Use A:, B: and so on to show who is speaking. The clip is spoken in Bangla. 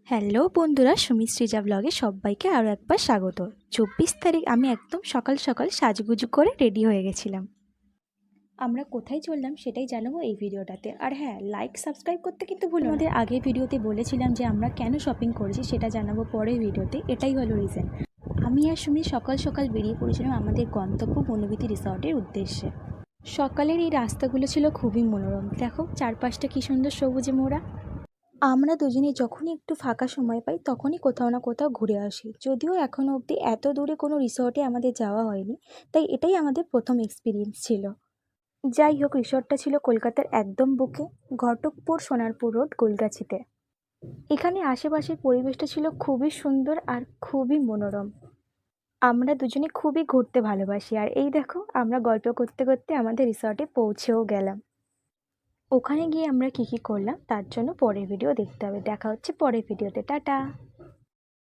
A: হ্যালো বন্ধুরা, সুমিশ্রীজা ব্লগে সবাইকে আরও একবার স্বাগত। 24 তারিখ আমি একদম সকাল সকাল সাজুগুজু করে রেডি হয়ে গেছিলাম। আমরা কোথায় চললাম সেটাই জানাবো এই ভিডিওটাতে। আর হ্যাঁ, লাইক সাবস্ক্রাইব করতে কিন্তু ভুলো না। আমাদের আগের ভিডিওতে বলেছিলাম যে আমরা কেন শপিং করেছি সেটা জানাবো পরের ভিডিওতে। এটাই হলো রিজন। আমি আর সুমি সকাল সকাল বেরিয়ে পড়েছিলাম আমাদের গন্তব্য বনবিথী রিসর্টের উদ্দেশ্যে। সকালের এই রাস্তাগুলো ছিল খুবই মনোরম। দেখো চারপাশটা কী সুন্দর সবুজে মোড়া। আমরা দুজনে যখনই একটু ফাঁকা সময় পাই তখনই কোথাও না কোথাও ঘুরে আসি। যদিও এখনও অবধি এত দূরে কোনো রিসর্টে আমাদের যাওয়া হয়নি, তাই এটাই আমাদের প্রথম এক্সপিরিয়েন্স ছিল। যাই হোক, রিসর্টটা ছিল কলকাতার একদম বুকে, ঘটকপুর সোনারপুর রোড, গোলগাছিতে। এখানে আশেপাশের পরিবেশটা ছিল খুবই সুন্দর আর খুবই মনোরম। আমরা দুজনে খুবই ঘুরতে ভালোবাসি, আর এই দেখো আমরা গল্প করতে করতে আমাদের রিসর্টে পৌঁছেও গেলাম। ওখানে গিয়ে আমরা কী কী করলাম তার জন্য পরের ভিডিও দেখতে হবে। দেখা হচ্ছে পরের ভিডিওতে। টাটা।